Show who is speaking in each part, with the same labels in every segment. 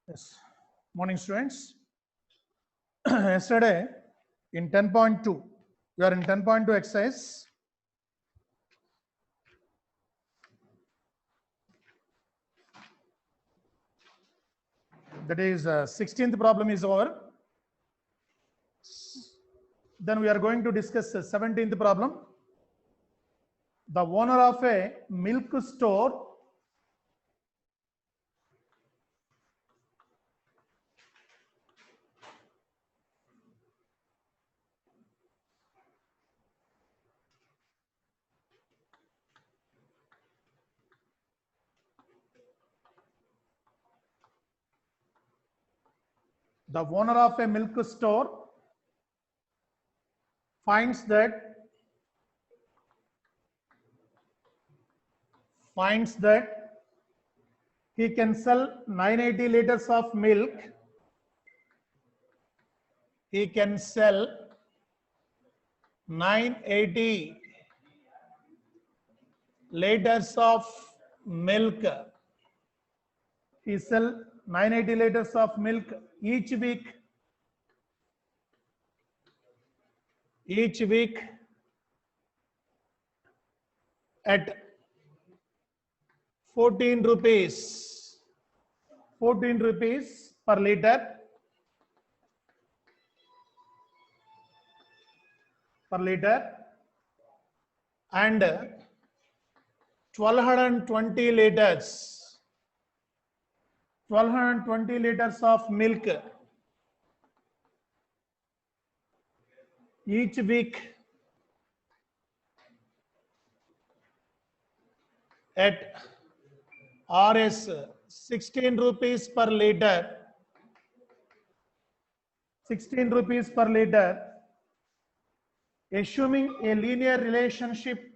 Speaker 1: Yes. Morning, students. Yesterday in 10.2, we are in 10.2 exercise. That is 16th problem is over. Then we are going to discuss the 17th problem. The owner of a milk store finds that he can sell 980 liters of milk. He can sell 980 liters of milk. He sell 980 liters of milk each week. At 14 rupees per liter and 1220 liters of milk each week at Rs 16 rupees per liter. 16 rupees per liter, assuming a linear relationship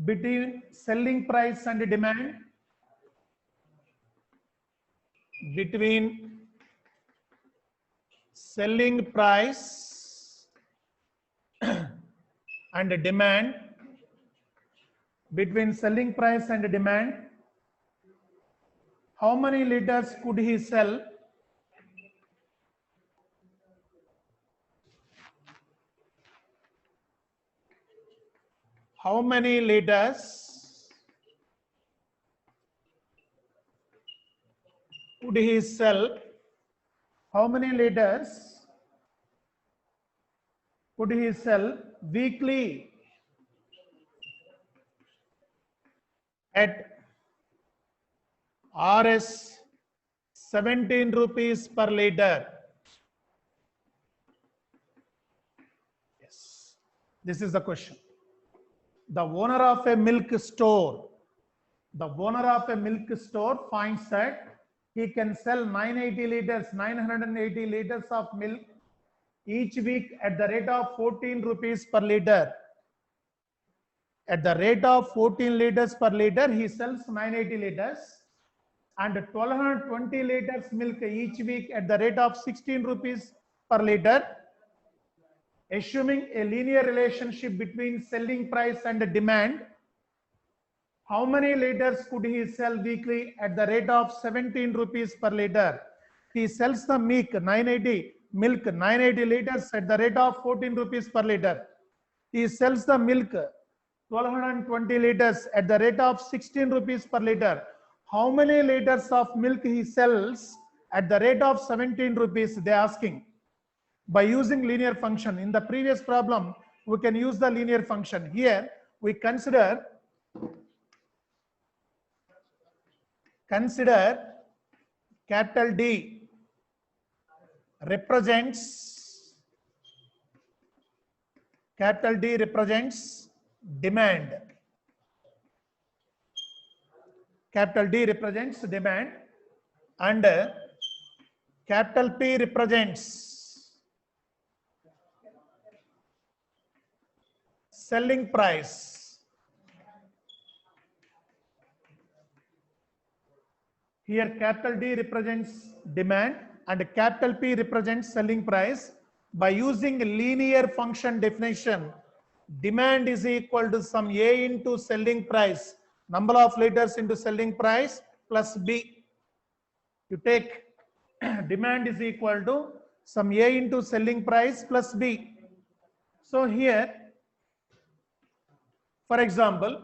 Speaker 1: between selling price and demand, between selling price and demand, how many liters could he sell? How many liters could he sell? How many liters could he sell weekly at Rs 17 rupees per liter? Yes, this is the question. The owner of a milk store finds that he can sell 980 liters of milk each week at the rate of 14 rupees per liter. At the rate of 14 liters per liter, he sells 980 liters and 1220 liters milk each week at the rate of 16 rupees per liter. Assuming a linear relationship between selling price and demand, how many liters could he sell weekly at the rate of 17 rupees per liter? He sells the milk 980 liters at the rate of 14 rupees per liter. He sells the milk 1220 liters at the rate of 16 rupees per liter. How many liters of milk he sells at the rate of 17 rupees? They are asking. By using linear function. In the previous problem, we can use the linear function. Here, we consider capital D represents demand. Capital D represents demand and capital P represents selling price. Here capital D represents demand and capital P represents selling price. By using linear function definition, demand is equal to some A into selling price, number of liters into selling price plus B. You take demand is equal to some A into selling price plus B. So here, for example,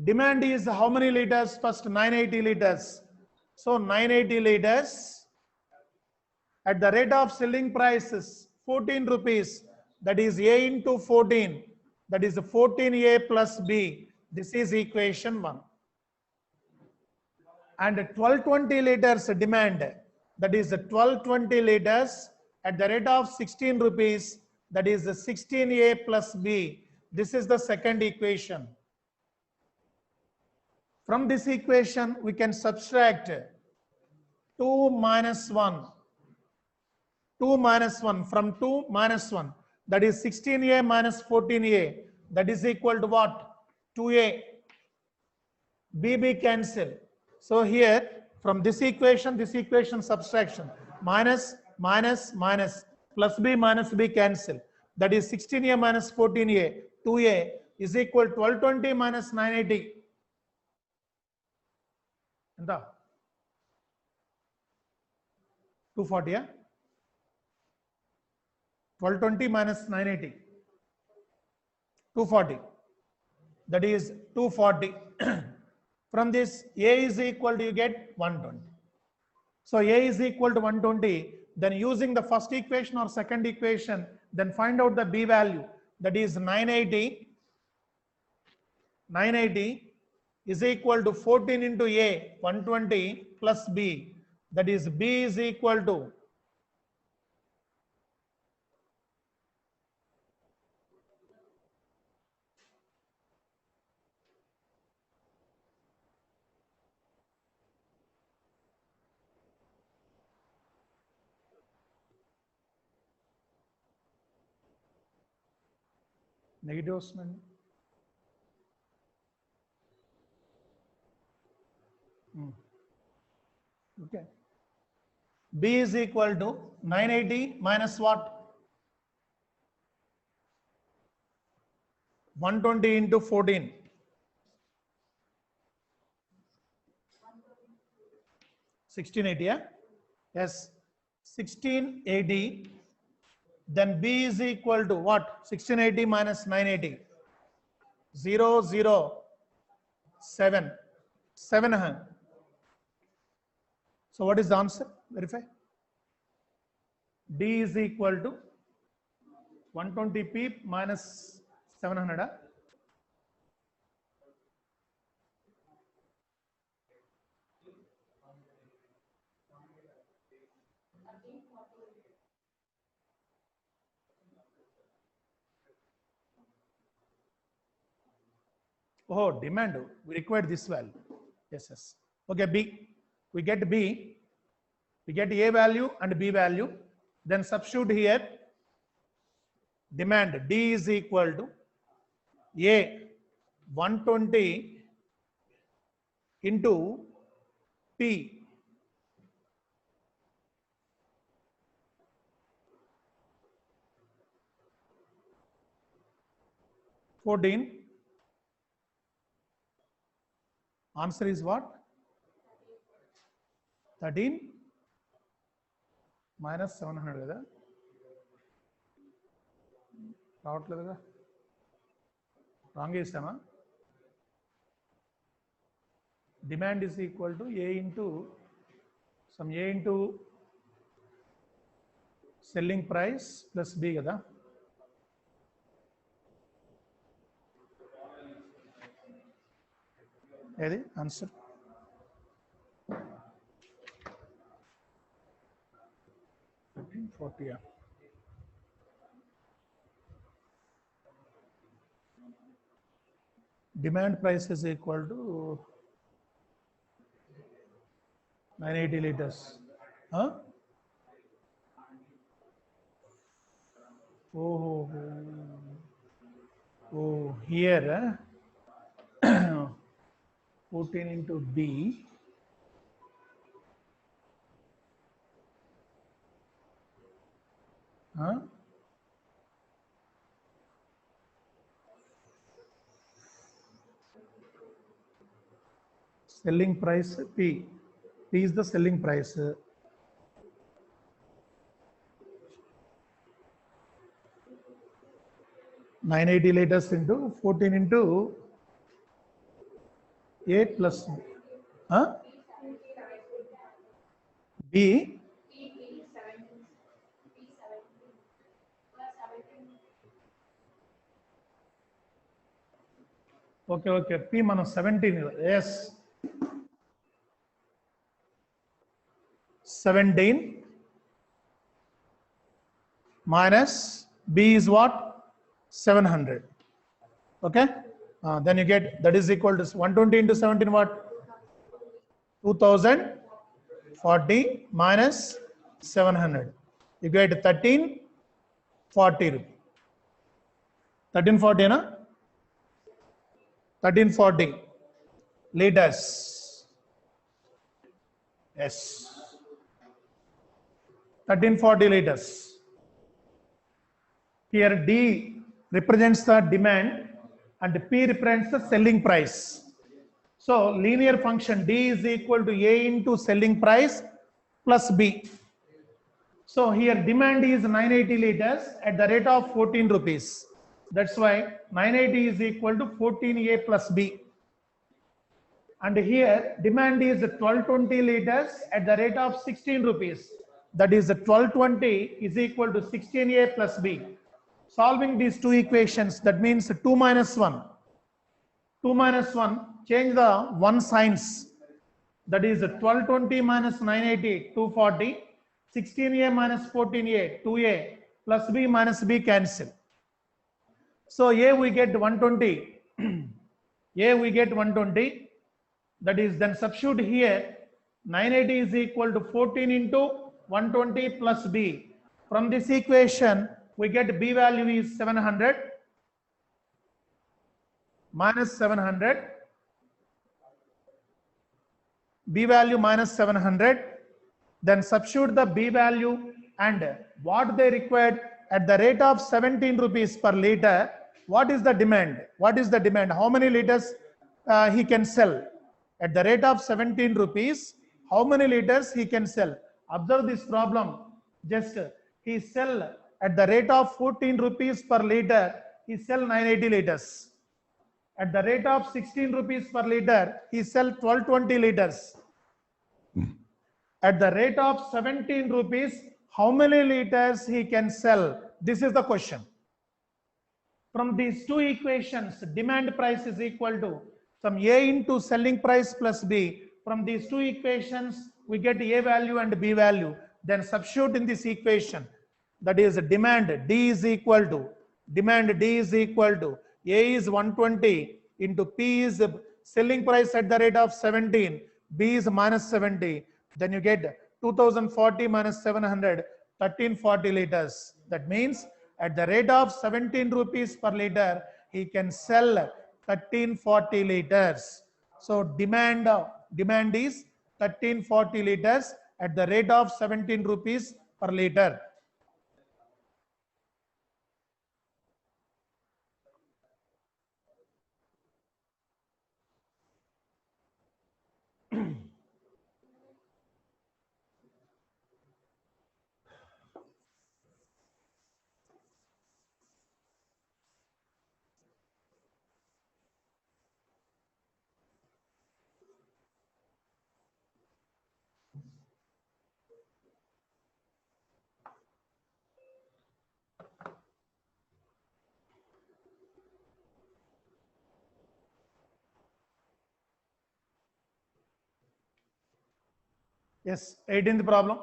Speaker 1: demand is how many liters? First 980 liters. So 980 liters at the rate of selling prices 14 rupees. That is A into 14. That is 14A plus B. This is equation 1. And 1220 liters demand. That is 1220 liters at the rate of 16 rupees. That is 16A plus B. This is the second equation. From this equation, we can subtract 2 minus 1. 2 minus 1 from 2 minus 1. That is 16A minus 14A. That is equal to what? 2A. BB cancel. So here, from this equation subtraction. Minus, minus, minus. Plus B minus B cancel. That is 16A minus 14A. 2A is equal to 1220 minus 980. ఎంత 240 1220 minus 980 240, that is 240. From this A is equal to, you get 120. So A is equal to 120, then using the first equation or second equation, then find out the B value, that is 980 is equal to 14 into A, 120 plus B. That is B is equal to negatives. Okay. B is equal to 980 minus what? 120 into 14. 1680, yeah? Yes. 1680. Then B is equal to what? 1680 minus 980. 0, 0, 7. 700. So what is the answer? Verify. D is equal to 120p minus 700. Oh, demand. We require this value. Yes, yes. Okay, B. We get B. We get A value and B value. Then substitute here. Demand D is equal to A 120 into P 14. Answer is what? 13 minus 700 కదా రావట్లేదు కదా wrong చేసామా demand is equal to A into some A into selling price plus B కదా ఏది answer $1540. Demand price is equal to 980 liters. Huh? Oh, here. 14 into D. Huh? Selling price P. P is the selling price. 980 liters into 14 into A plus B. Huh? B. Okay, okay. P minus 17. Yes. 17 minus B is what? 700. Okay. Then you get that is equal to 120 into 17 what? 2040 minus 700. You get 1340 rupees. 1340 na? 1340 liters. Yes. 1340 liters. Here D represents the demand and P represents the selling price. So linear function D is equal to A into selling price plus B. So here demand is 980 liters at the rate of 14 rupees. That's why 980 is equal to 14A plus B. And here demand is 1220 liters at the rate of 16 rupees. That is 1220 is equal to 16A plus B. Solving these two equations, that means 2 minus 1. 2 minus 1, change the 1 signs. That is 1220 minus 980, 240. 16A minus 14A, 2A, plus B minus B cancel. So A we get 120. A we get 120. That is then substitute here. 980 is equal to 14 into 120 plus B. From this equation, we get B value is 700 minus 700. B value minus 700. Then substitute the B value and what they required at the rate of 17 rupees per liter. What is the demand? What is the demand? How many liters he can sell? At the rate of 17 rupees, how many liters he can sell? Observe this problem. Just he sell at the rate of 14 rupees per liter, he sell 980 liters. At the rate of 16 rupees per liter, he sell 1220 liters. At the rate of 17 rupees, how many liters he can sell? This is the question. From these two equations, demand price is equal to some A into selling price plus B. From these two equations, we get A value and B value. Then substitute in this equation. That is demand D is equal to, demand D is equal to, A is 120 into P is selling price at the rate of 17, B is minus 70. Then you get 2040 minus 700, 1340 liters. That means at the rate of 17 rupees per liter, he can sell 1340 liters. So demand is 1340 liters at the rate of 17 rupees per liter. Yes, 18th problem.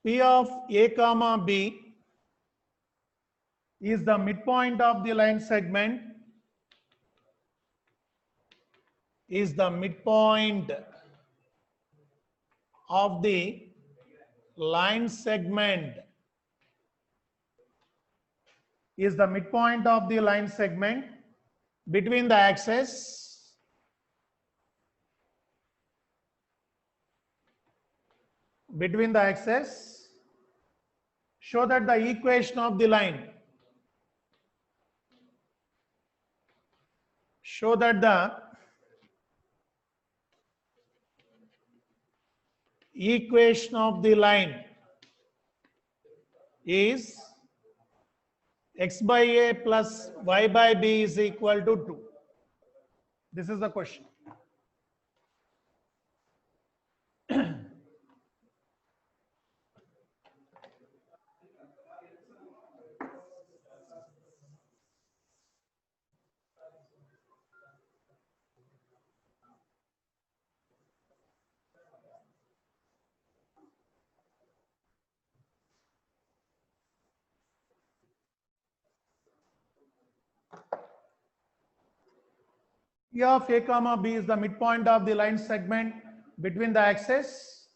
Speaker 1: P of A comma B is the midpoint of the line segment, is the midpoint of the line segment is the midpoint of the line segment between the axes show that the equation of the line is x by a plus y by b is equal to 2. This is the question. P of a comma b is the midpoint of the line segment between the axes.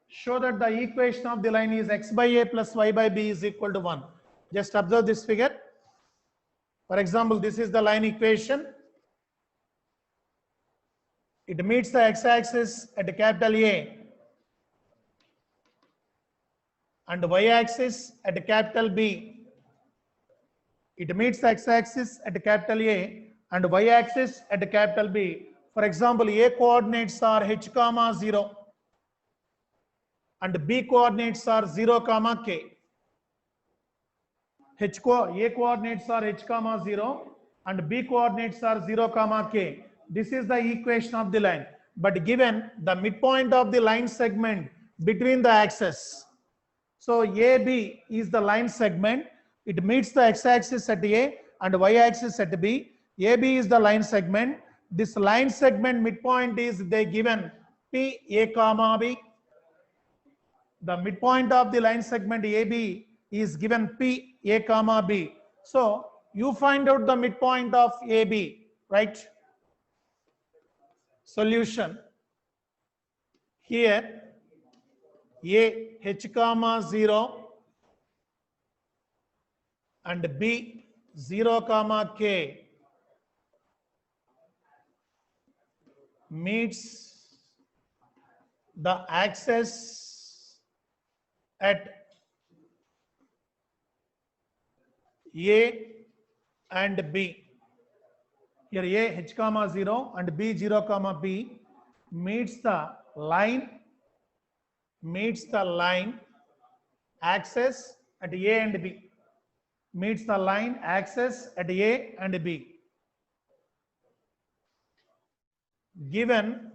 Speaker 1: Show that the equation of the line is x by a plus y by b is equal to 1. Just observe this figure. For example, this is the line equation. It meets the x-axis at capital A and y-axis at capital B. It meets the x-axis at capital A and y-axis at capital B. For example, A coordinates are h comma 0 and B coordinates are 0 comma k. A coordinates are h comma 0 and B coordinates are 0 comma k. This is the equation of the line. But given the midpoint of the line segment between the axes, so AB is the line segment. It meets the x-axis at A and y-axis at B. AB is the line segment. This line segment midpoint is they given P A comma B. The midpoint of the line segment AB is given P A comma B. So you find out the midpoint of AB, right? Solution. Here A h comma 0 and B 0 comma k meets the axis at A and B. Here A h comma 0 and B 0 comma B meets the line axis at A and B. Meets the line axis at A and B. Given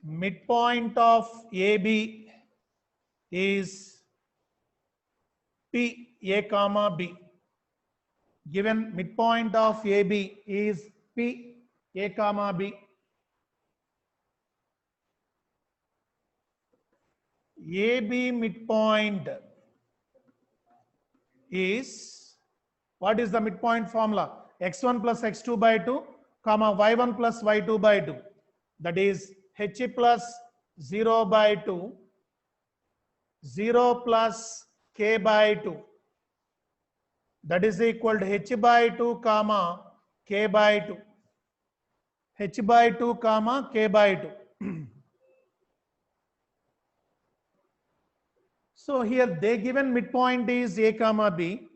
Speaker 1: midpoint of AB is P A comma B. Given midpoint of AB is P A comma B. AB midpoint is, what is the midpoint formula? x1 plus x2 by 2 comma y1 plus y2 by 2. That is h plus 0 by 2, 0 plus k by 2. That is equal to h by 2 comma k by 2. H by 2 comma k by 2. So here they given midpoint is A comma B.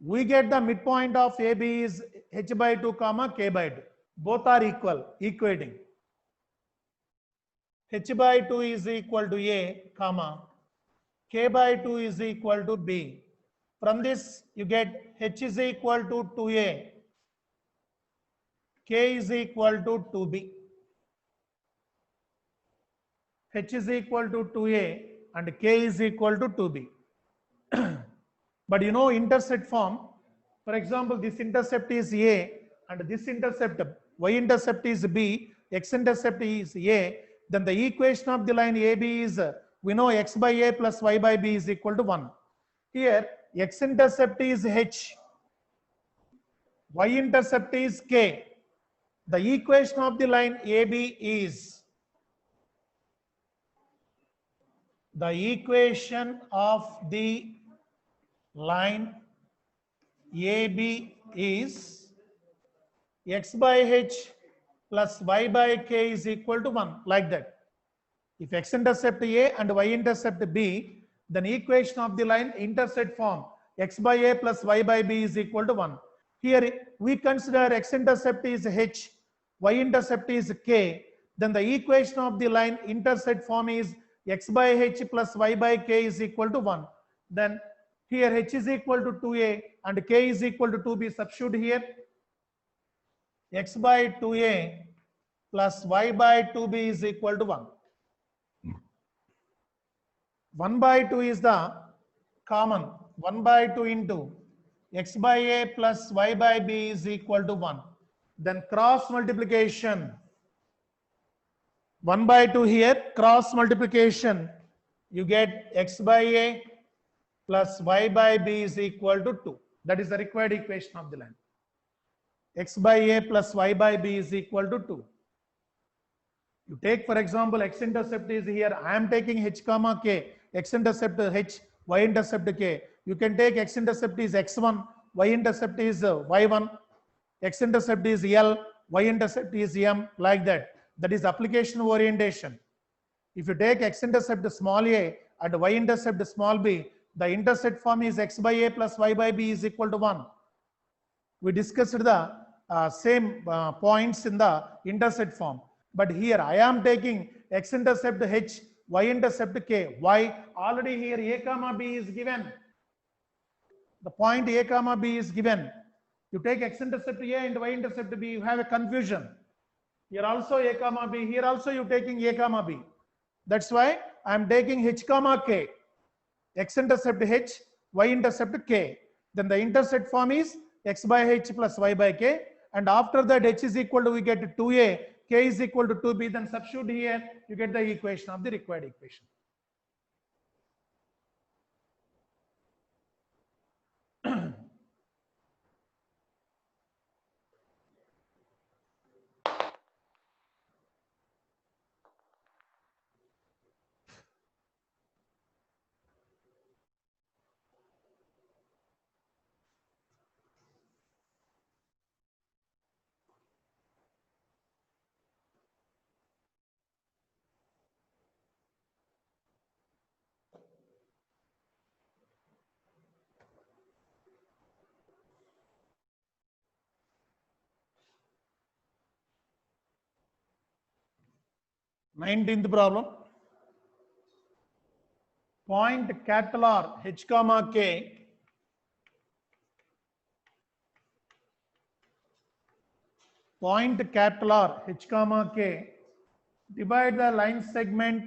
Speaker 1: We get the midpoint of AB is h by 2 comma k by 2. Both are equating. H by 2 is equal to A comma k by 2 is equal to B. From this you get h is equal to 2A, k is equal to 2B. H is equal to 2A and k is equal to 2B. But you know intercept form. For example, this intercept is A and this intercept, y-intercept is B, x-intercept is A. Then the equation of the line AB is, we know x by A plus y by B is equal to 1. Here x-intercept is H, y-intercept is K. The equation of the line AB is, the equation of the line AB is x by h plus y by k is equal to 1, like that. If x-intercept A and y-intercept B, then equation of the line intersect form x by A plus y by B is equal to 1. Here we consider x-intercept is h, y-intercept is k, then the equation of the line intersect form is x by h plus y by k is equal to 1. Then here h is equal to 2a and k is equal to 2b. Substitute here. X by 2a plus y by 2b is equal to 1. 1 by 2 is the common. 1 by 2 into x by a plus y by b is equal to 1. Then cross multiplication. 1 by 2 here, cross multiplication. You get x by a plus y by b is equal to 2. That is the required equation of the line. X by a plus y by b is equal to 2. You take, for example, x-intercept is here. I am taking h comma k. X-intercept h, y-intercept k. You can take x-intercept is x1, y-intercept is y1, x-intercept is L, y-intercept is M, like that. That is application orientation. If you take x-intercept small a and y-intercept small b, the intercept form is x by a plus y by b is equal to 1. We discussed the same points in the intercept form. But here I am taking x-intercept h, y-intercept k. Why? Already here a comma b is given. The point a comma b is given. You take x-intercept a and y-intercept b, you have a confusion. Here also a comma b, here also you taking a comma b. That's why I am taking h comma k. X-intercept h, y-intercept k. Then the intercept form is x by h plus y by k. And after that h is equal to, we get 2a, k is equal to 2b. Then substitute here, you get the equation of the required equation. Nineteenth problem. Point capital R h comma k point capital R h comma k, divide the line segment,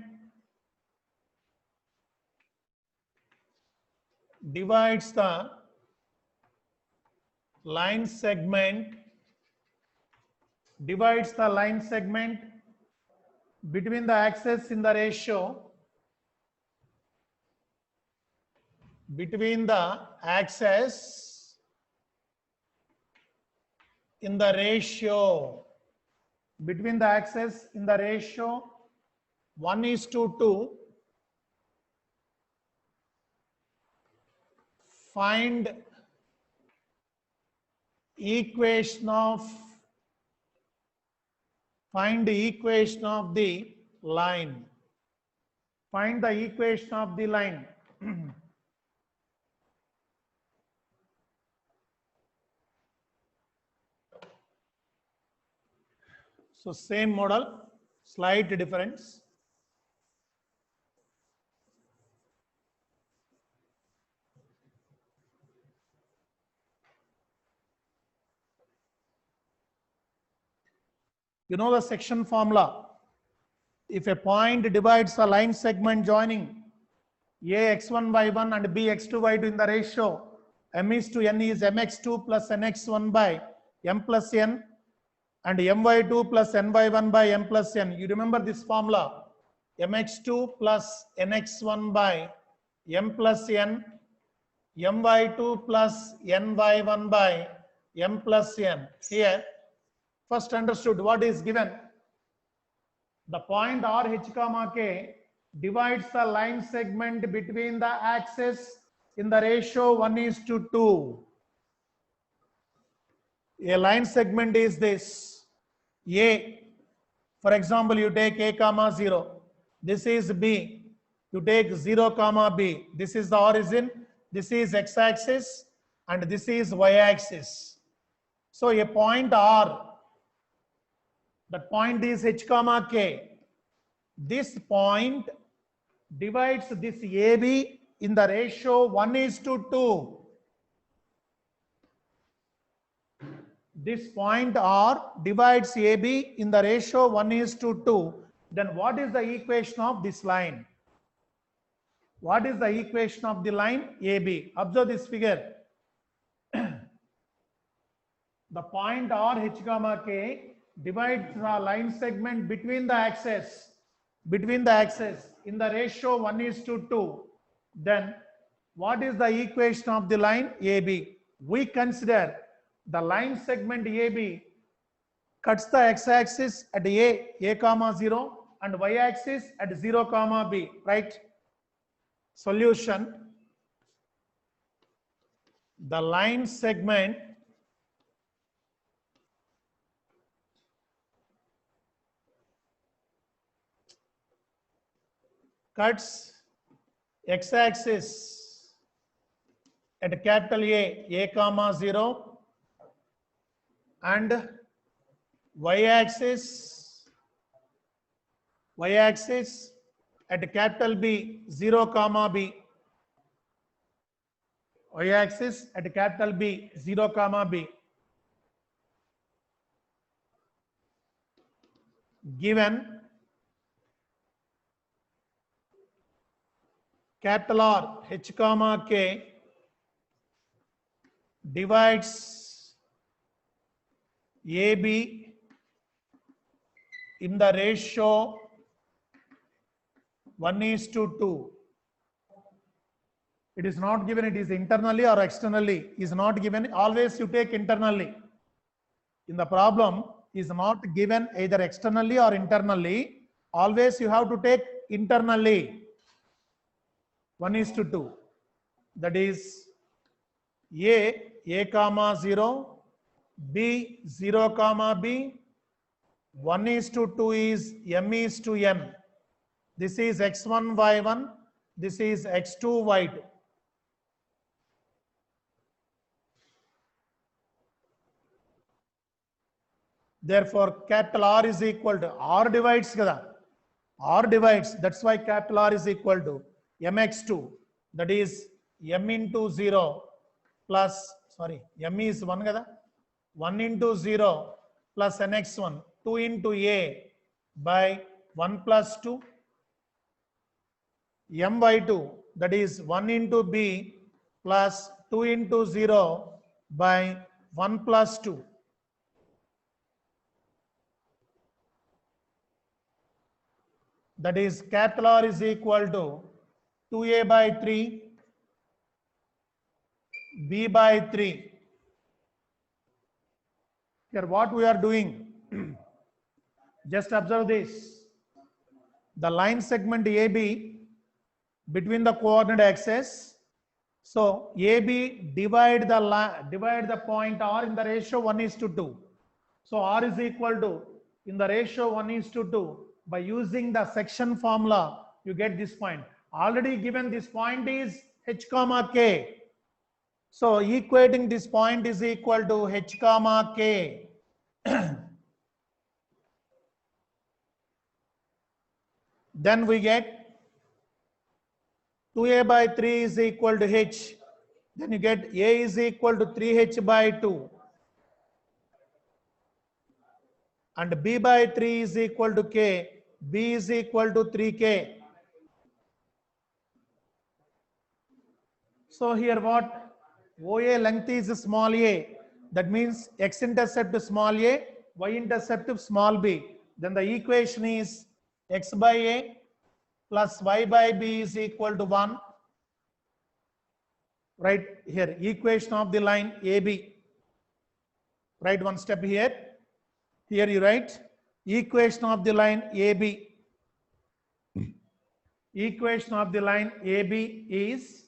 Speaker 1: divides the line segment, divides the line segment between the axes in the ratio, between the axes in the ratio, between the axes in the ratio 1:2. Find equation of the line. Find the equation of the line. So same model, slight difference. You know the section formula. If a point divides a line segment joining a x1 y1 and b x2 y2 in the ratio m:n is mx2 plus nx1 by m plus n and my2 plus ny1 by m plus n. You remember this formula, mx2 plus nx1 by m plus n, my2 plus ny1 by m plus n. Here first understood what is given. The point R h comma k divides the line segment between the axes in the ratio 1:2. A line segment is this. A, for example, you take A comma 0. This is B. You take 0 comma B. This is the origin. This is x-axis and this is y-axis. So a point R, that point is H comma K. This point divides this AB in the ratio 1:2. This point R divides AB in the ratio 1:2. Then what is the equation of this line? What is the equation of the line AB? Observe this figure. The point R H comma K divides the line segment between the axes in the ratio 1:2. Then what is the equation of the line AB? We consider the line segment AB cuts the x-axis at A comma 0 and y-axis at 0 comma B, right? Solution: the line segment cuts x-axis at capital A comma 0 and y-axis at capital B 0 comma B. Y-axis at capital B 0 comma B. Given capital R H comma K divides AB in the ratio 1:2. It is not given, it is internally or externally, is not given. Always you take internally. In the problem is not given either externally or internally. Always you have to take internally. 1:2. That is A comma 0, B 0 comma B. 1:2 is M:N. This is x1 y1. This is x2 y2. Therefore, capital R is equal to R divides kada. R divides. That's why capital R is equal to mx2. That is m into 0 plus, sorry, m is 1 kada. 1 into 0 plus nx1. 2 into A by 1 plus 2. M by 2. That is 1 into B plus 2 into 0 by 1 plus 2. That is capital R is equal to 2A by 3, B by 3. Here what we are doing, just observe this. The line segment AB between the coordinate axes. So AB divide the point R in the ratio 1:2. So R is equal to, in the ratio 1:2, by using the section formula, you get this point. Already given this point is H comma K. So equating this point is equal to H comma K. Then we get 2A by 3 is equal to H. Then you get A is equal to 3H by 2. And B by 3 is equal to K. B is equal to 3K. So here what? OA length is small a. That means x-intercept small a, y-intercept small b. Then the equation is x by a plus y by b is equal to 1. Right here, equation of the line AB. Write one step here. Here you write equation of the line AB. Equation of the line AB is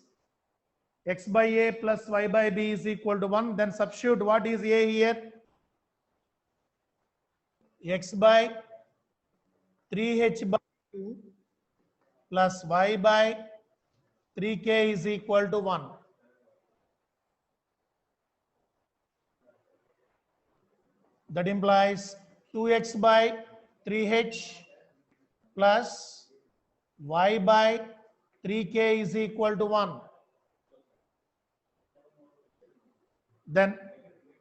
Speaker 1: x by a plus y by b is equal to 1. Then substitute what is a here? X by 3h by 2 plus y by 3k is equal to 1. That implies 2x by 3h plus y by 3k is equal to 1. Then,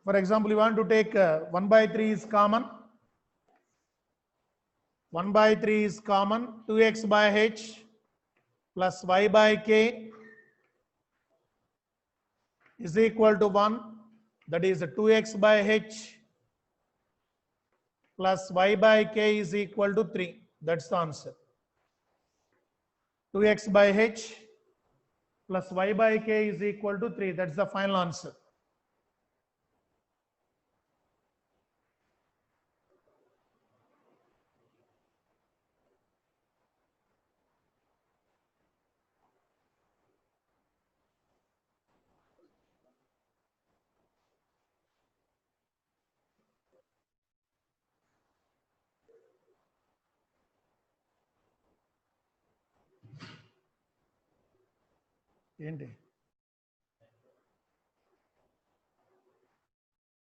Speaker 1: for example, you want to take 1 by 3 is common. 1 by 3 is common. 2x by h plus y by k is equal to 1. That is 2x by h plus y by k is equal to 3. That's the answer. 2x by h plus y by k is equal to 3. That's the final answer. ఏంటి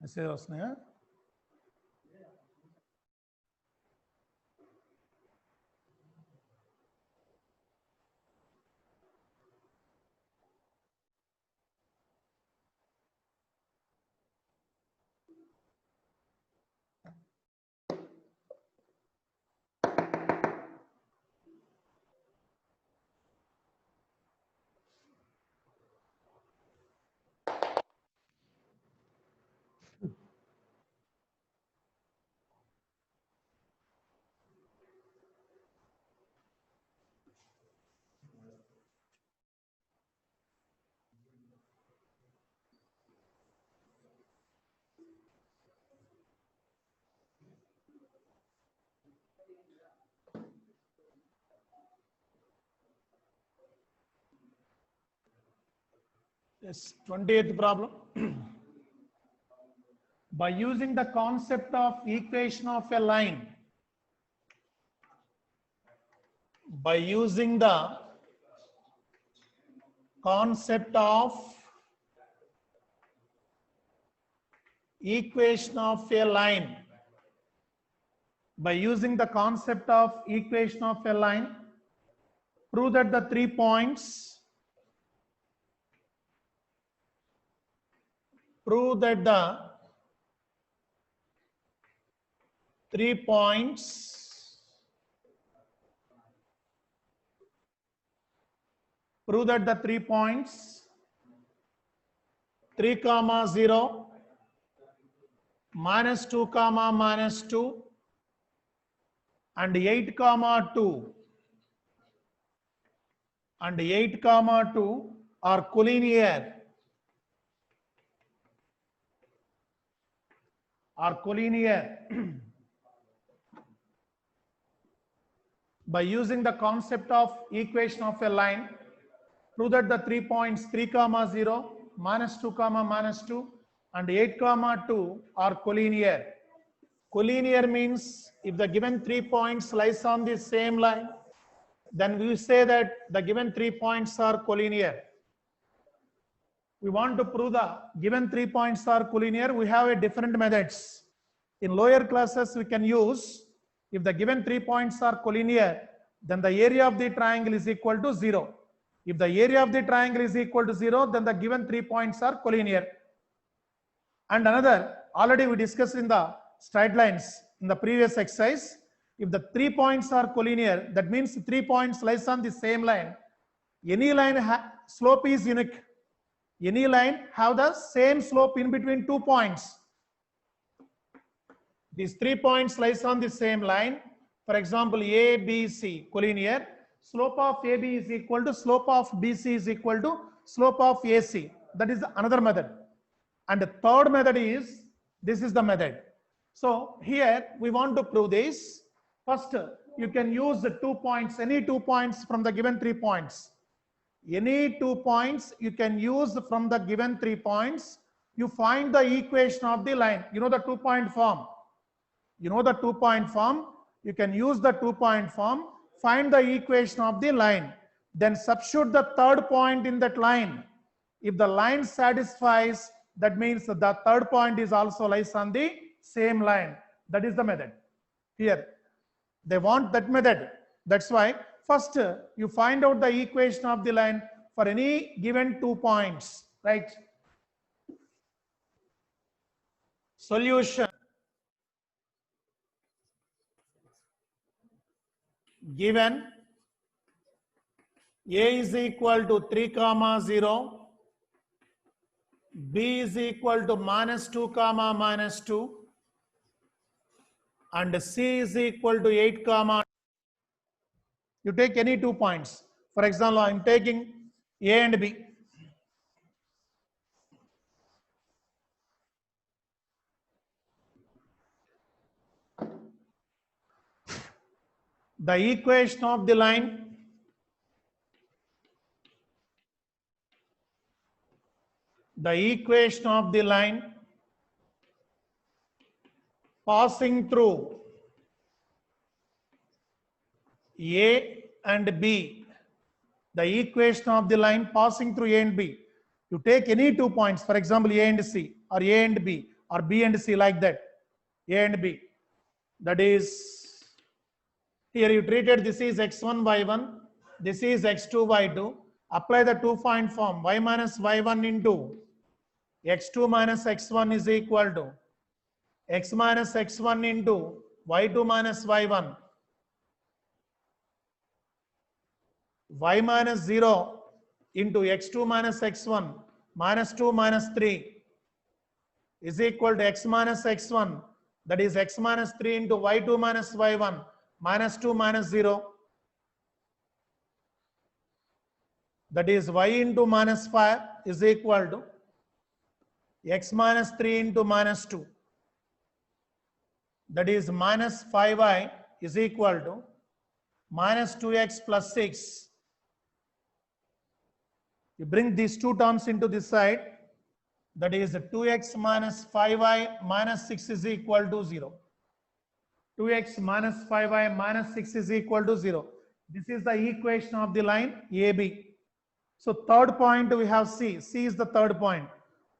Speaker 1: message వస్తున్నాయా? Yes, 28th problem. By using the concept of equation of a line, by using the concept of equation of a line, by using the concept of equation of a line, prove that the 3 points, prove that the 3 points, prove that the 3 points 3 comma 0, minus 2 comma minus 2 and 8 comma 2 and 8 comma 2 are collinear. Are collinear. By using the concept of equation of a line, prove that the 3 points 3 comma 0, minus 2 comma minus 2 and 8 comma 2 are collinear. Collinear means if the given 3 points lies on the same line, then we say that the given 3 points are collinear. We want to prove the given 3 points are collinear. We have a different methods. In lower classes, we can use, if the given 3 points are collinear, then the area of the triangle is equal to 0. If the area of the triangle is equal to 0, then the given 3 points are collinear. And another, already we discussed in the straight lines in the previous exercise, if the 3 points are collinear, that means 3 points lies on the same line. Any line slope is unique. Any line have the same slope in between 2 points. These 3 points lies on the same line. For example, A, B, C, collinear. Slope of AB is equal to slope of BC is equal to slope of AC. That is another method. And the third method is, this is the method. So here we want to prove this. First, you can use the 2 points, any 2 points from the given 3 points. Any 2 points you can use from the given 3 points. You find the equation of the line. You know the 2-point form. You know the 2-point form. You can use the 2-point form. Find the equation of the line. Then substitute the third point in that line. If the line satisfies, that means the third point is also lies on the same line. That is the method. Here, they want that method. That's why first you find out the equation of the line for any given 2 points, right? Solution. Given A is equal to 3, 0, B is equal to -2, -2, and C is equal to 8, you take any 2 points. For example, I am taking A and B. The equation of the line passing through A and B. The equation of the line passing through A and B. You take any 2 points, for example, A and C, or A and B, or B and C, like that. A and B. That is, here you treated this is x1, y1, this is x2, y2. Apply the 2-point form. Y minus y1 into x2 minus x1 is equal to x minus x1 into y2 minus y1. Y minus 0 into x2 minus x1 minus 2 minus 3 is equal to x minus x1. That is x minus 3 into y2 minus y1 minus 2 minus 0. That is y into minus 5 is equal to x minus 3 into minus 2. That is minus 5y is equal to minus 2x plus 6. You bring these two terms into this side. That is 2x minus 5y minus 6 is equal to 0. 2x minus 5y minus 6 is equal to 0. This is the equation of the line AB. So third point we have C. C is the third point.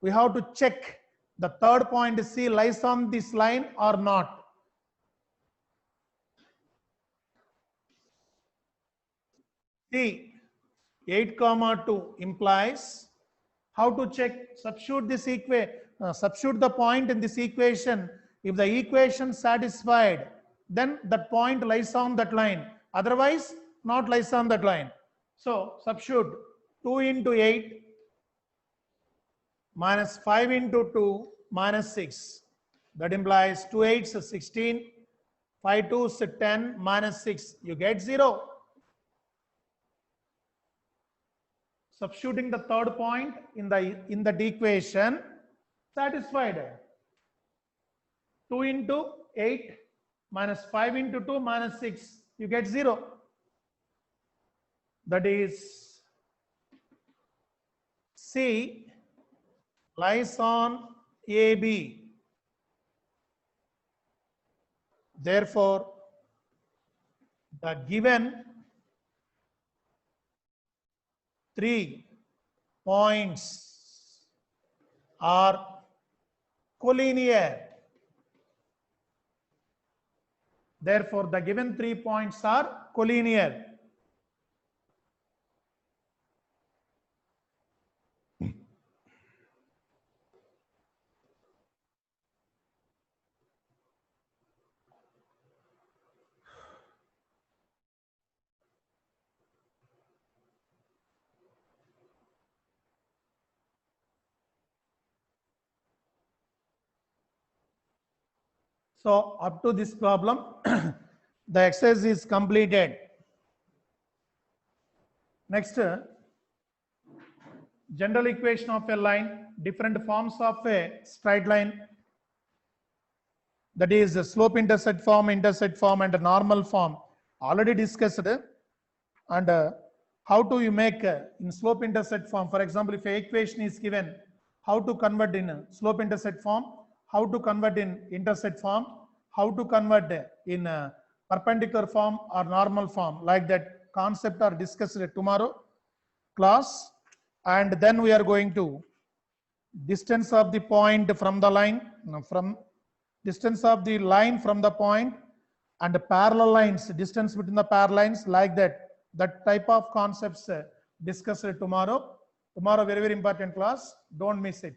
Speaker 1: We have to check the third point C lies on this line or not. C 8, 2 implies how to check. Substitute this substitute the point in this equation. If the equation satisfied, then that point lies on that line. Otherwise, not lies on that line. So substitute 2 into 8 minus 5 into 2 minus 6. That implies 2 8s is 16, 5 2s is 10 minus 6. You get 0. Substituting the third point in the equation, satisfied. 2 into 8 minus 5 into 2 minus 6, you get 0. That is C lies on AB. Therefore, the given 3 points are collinear. Therefore, the given 3 points are collinear. So up to this problem, the exercise is completed. Next, general equation of a line, different forms of a straight line. That is slope intercept form, and normal form. Already discussed. And how do you make in slope intercept form? For example, if a equation is given, how to convert in slope intercept form, how to convert in intercept form, how to convert in perpendicular form or normal form, like that concept are discussed tomorrow class. And then we are going to distance of the point from the line, from distance of the line from the point, and the parallel lines, distance between the parallel lines, like that. That type of concepts discussed tomorrow. Tomorrow, very, very important class. Don't miss it.